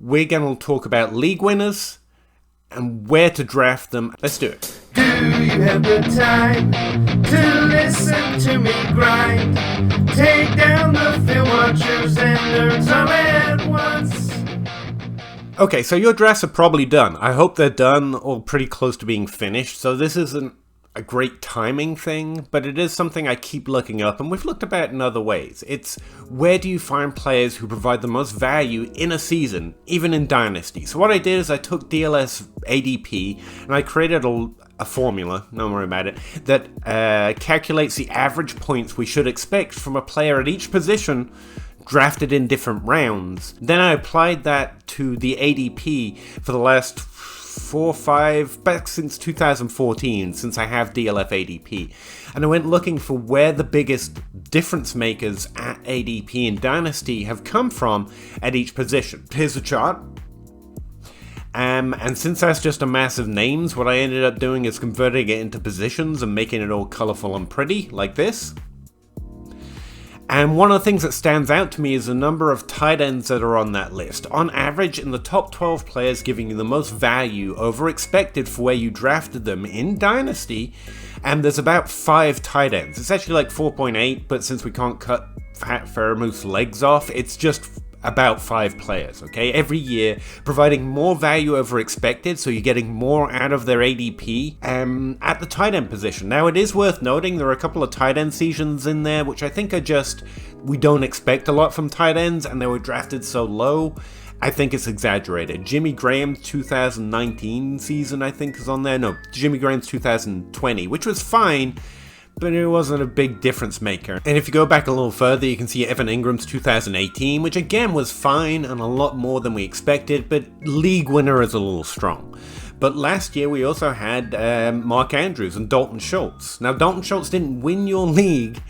we're going to talk about league winners and where to draft them. Let's do it. Do you have the time to listen to me grind? Take down the film watchers and nerds all at once. Okay, so your drafts are probably done. I hope they're done or pretty close to being finished. So this isn't a great timing thing, but it is something I keep looking up, and we've looked about in other ways. It's where do you find players who provide the most value in a season, even in Dynasty. So what I did is I took DLS ADP and I created a formula, don't worry about it, that calculates the average points we should expect from a player at each position drafted in different rounds. Then I applied that to the ADP for the last 4-5, back since 2014, since I have DLF ADP. And I went looking for where the biggest difference makers at ADP in Dynasty have come from at each position. Here's the chart. And since that's just a mass of names, what I ended up doing is converting it into positions and making it all colorful and pretty, like this. And one of the things that stands out to me is the number of tight ends that are on that list. On average, in the top 12 players giving you the most value over expected for where you drafted them in Dynasty, and there's about 5 tight ends. It's actually like 4.8, but since we can't cut Pat Fairmouth's legs off, it's just about 5 players, okay? Every year, providing more value over expected, so you're getting more out of their ADP at the tight end position. Now, it is worth noting there are a couple of tight end seasons in there, which I think are just, we don't expect a lot from tight ends, and they were drafted so low, I think it's exaggerated. Jimmy Graham's 2019 season, I think, is on there. No, Jimmy Graham's 2020, which was fine, but it wasn't a big difference maker. And if you go back a little further, you can see Evan Ingram's 2018, which again was fine and a lot more than we expected, but league winner is a little strong. But last year we also had Mark Andrews and Dalton Schultz. Now Dalton Schultz didn't win your league,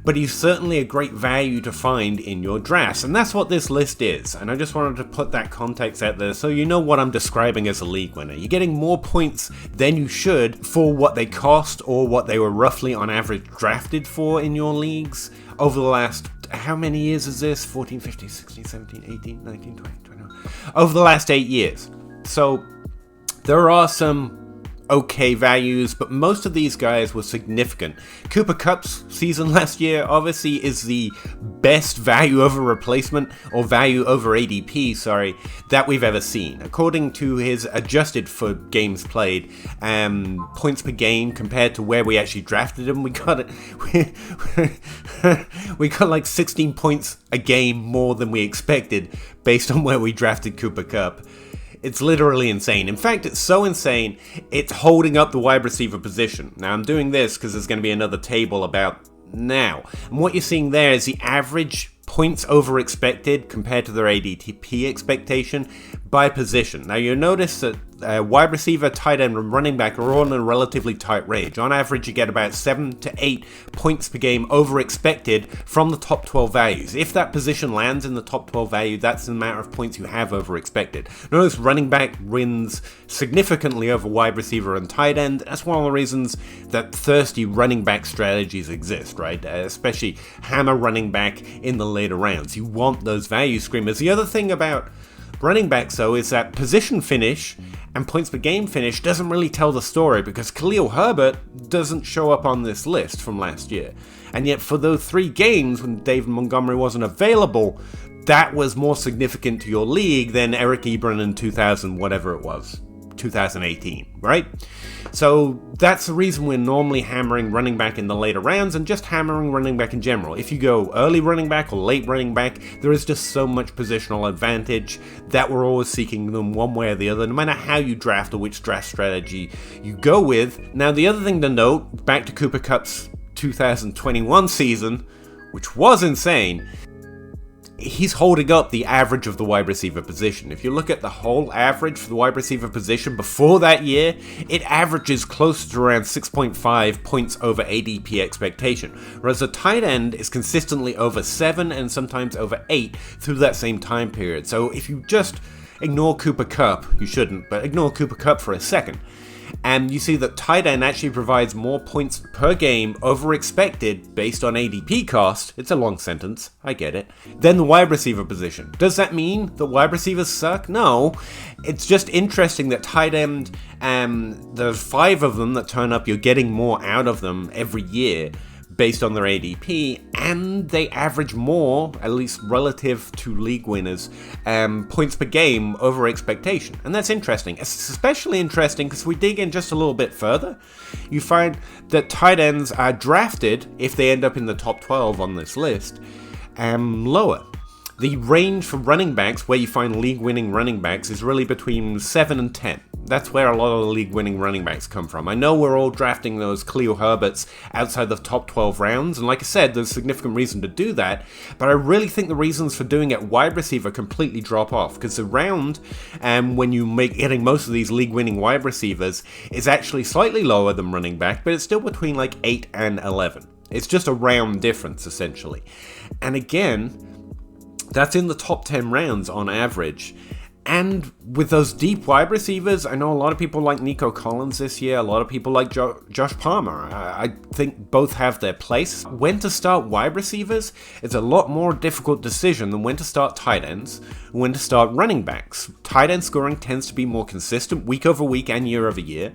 but he's certainly a great value to find in your drafts, and that's what this list is. And I just wanted to put that context out there so you know what I'm describing as a league winner. You're getting more points than you should for what they cost or what they were roughly on average drafted for in your leagues over the last, how many years is this? 14, 15, 16, 17, 18, 19, 20, 21. Over the last 8 years. So there are some okay values, but most of these guys were significant. Cooper Kupp's season last year obviously is the best value over replacement, or value over ADP, that we've ever seen. According to his adjusted for games played, points per game compared to where we actually drafted him, we got like 16 points a game more than we expected based on where we drafted Cooper Kupp. It's literally insane. In fact, it's so insane, it's holding up the wide receiver position. Now, I'm doing this because there's going to be another table about now. And what you're seeing there is the average points over expected compared to their ADP expectation by position. Now, you'll notice that wide receiver, tight end, and running back are all in a relatively tight range. On average, you get about 7 to 8 points per game over expected from the top 12 values. If that position lands in the top 12 value, that's the amount of points you have over expected. Notice running back wins significantly over wide receiver and tight end. That's one of the reasons that thirsty running back strategies exist, right? Especially hammer running back in the later rounds. You want those value screamers. The other thing about running backs, though, is that position finish and points per game finish doesn't really tell the story, because Khalil Herbert doesn't show up on this list from last year. And yet for those 3 games when David Montgomery wasn't available, that was more significant to your league than Eric Ebron in 2018, right? So that's the reason we're normally hammering running back in the later rounds and just hammering running back in general. If you go early running back or late running back, there is just so much positional advantage that we're always seeking them one way or the other, no matter how you draft or which draft strategy you go with. Now, the other thing to note, back to Cooper Kupp's 2021 season, which was insane, he's holding up the average of the wide receiver position. If you look at the whole average for the wide receiver position before that year, it averages close to around 6.5 points over ADP expectation, whereas the tight end is consistently over 7 and sometimes over 8 through that same time period. So if you just ignore Cooper Kupp, you shouldn't, but ignore Cooper Kupp for a second, And you see that tight end actually provides more points per game over expected based on ADP cost. It's a long sentence, I get it. Than the wide receiver position. Does that mean that wide receivers suck? No. It's just interesting that tight end, there's 5 of them that turn up, you're getting more out of them every year based on their ADP, and they average more, at least relative to league winners, points per game over expectation. And that's interesting. It's especially interesting because we dig in just a little bit further. You find that tight ends are drafted, if they end up in the top 12 on this list, lower. The range for running backs, where you find league-winning running backs, is really between 7 and 10. That's where a lot of the league-winning running backs come from. I know we're all drafting those Khalil Herberts outside the top 12 rounds, and like I said, there's significant reason to do that, but I really think the reasons for doing it wide receiver completely drop off, because the round, when you make getting most of these league-winning wide receivers, is actually slightly lower than running back, but it's still between like 8 and 11. It's just a round difference, essentially. And again, that's in the top 10 rounds on average. And with those deep wide receivers, I know a lot of people like Nico Collins this year, a lot of people like Josh Palmer. I think both have their place. When to start wide receivers is a lot more difficult decision than when to start tight ends, when to start running backs. Tight end scoring tends to be more consistent week over week and year over year.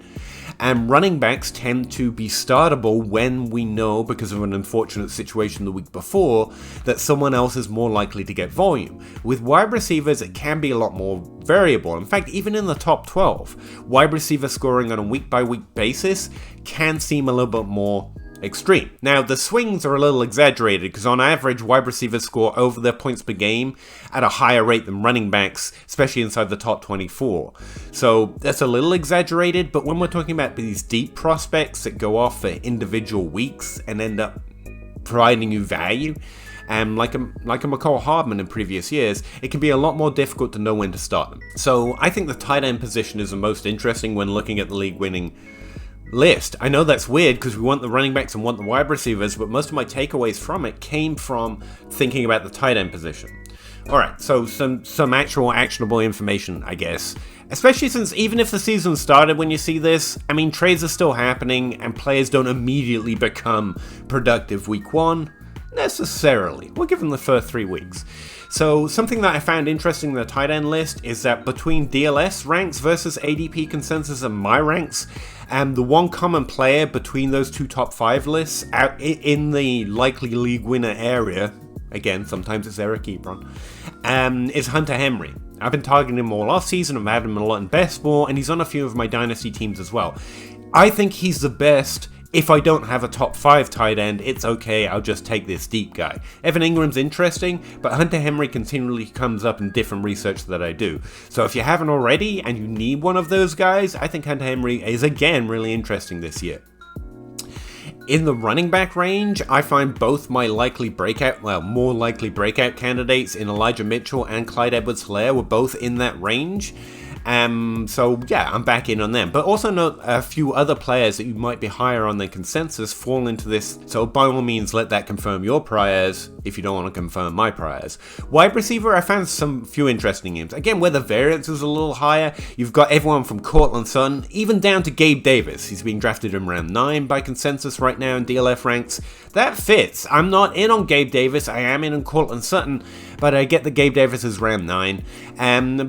And running backs tend to be startable when we know, because of an unfortunate situation the week before, that someone else is more likely to get volume. With wide receivers, it can be a lot more variable. In fact, even in the top 12, wide receiver scoring on a week-by-week basis can seem a little bit more extreme. Now, the swings are a little exaggerated because on average, wide receivers score over their points per game at a higher rate than running backs, especially inside the top 24. So that's a little exaggerated, but when we're talking about these deep prospects that go off for individual weeks and end up providing you value, like a McCall Hardman in previous years, it can be a lot more difficult to know when to start them. So I think the tight end position is the most interesting when looking at the league-winning list. I know that's weird because we want the running backs and want the wide receivers, but most of my takeaways from it came from thinking about the tight end position. Alright, so some actual actionable information, I guess. Especially since even if the season started when you see this, I mean, trades are still happening and players don't immediately become productive week 1. Necessarily. We'll give them the first 3 weeks. So something that I found interesting in the tight end list is that between DLS ranks versus ADP consensus and my ranks, the one common player between those two top 5 lists out in the likely league winner area, again, sometimes it's Eric Ebron, is Hunter Henry. I've been targeting him all off season, I've had him a lot in best ball, and he's on a few of my dynasty teams as well. I think he's the best. If I don't have a top 5 tight end, it's okay, I'll just take this deep guy. Evan Ingram's interesting, but Hunter Henry continually comes up in different research that I do. So if you haven't already and you need one of those guys, I think Hunter Henry is again really interesting this year. In the running back range, I find both my more likely breakout candidates in Elijah Mitchell and Clyde Edwards-Helaire were both in that range. So yeah, I'm back in on them. But also note a few other players that you might be higher on than consensus fall into this, so by all means let that confirm your priors if you don't want to confirm my priors. Wide receiver, I found few interesting names. Again, where the variance is a little higher, you've got everyone from Cortland Sutton, even down to Gabe Davis. He's being drafted in round 9 by consensus right now in DLF ranks. That fits. I'm not in on Gabe Davis, I am in on Cortland Sutton, but I get that Gabe Davis is round 9.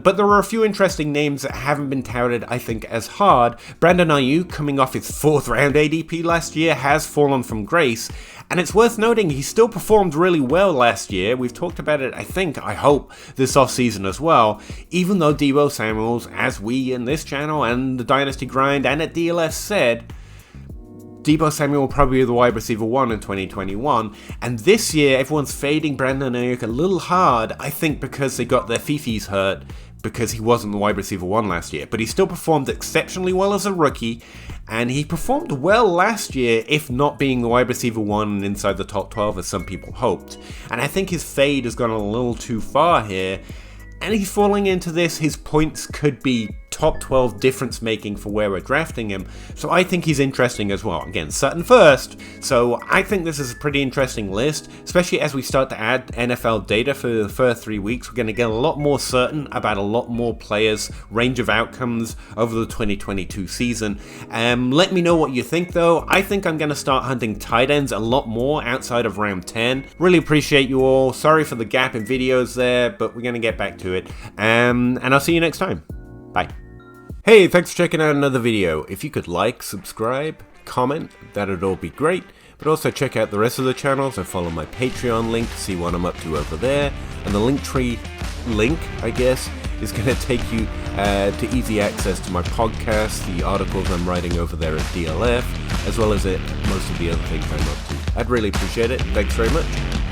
But there are a few interesting names that haven't been touted, I think, as hard. Brandon Ayuk, coming off his 4th round ADP last year, has fallen from grace. And it's worth noting he still performed really well last year. We've talked about it, I hope, this offseason as well. Even though Deebo Samuels, as we in this channel and the Dynasty Grind and at DLS said, Deebo Samuel will probably be the wide receiver 1 in 2021, and this year everyone's fading Brandon Ayuk a little hard, I think because they got their fifis hurt, because he wasn't the wide receiver 1 last year. But he still performed exceptionally well as a rookie, and he performed well last year, if not being the wide receiver 1 and inside the top 12 as some people hoped. And I think his fade has gone a little too far here, and he's falling into this. His points could be top 12 difference making for where we're drafting him. So I think he's interesting as well. Again, Sutton first. So I think this is a pretty interesting list, especially as we start to add NFL data for the first 3 weeks. We're going to get a lot more certain about a lot more players' range of outcomes over the 2022 season. Let me know what you think though. I think I'm going to start hunting tight ends a lot more outside of round 10. Really appreciate you all. Sorry for the gap in videos there, but we're going to get back to it. And I'll see you next time. Bye. Hey, thanks for checking out another video. If you could like, subscribe, comment, that'd all be great. But also check out the rest of the channels and follow my Patreon link to see what I'm up to over there. And the Linktree link, I guess, is going to take you to easy access to my podcast, the articles I'm writing over there at DLF, as well as most of the other things I'm up to. I'd really appreciate it. Thanks very much.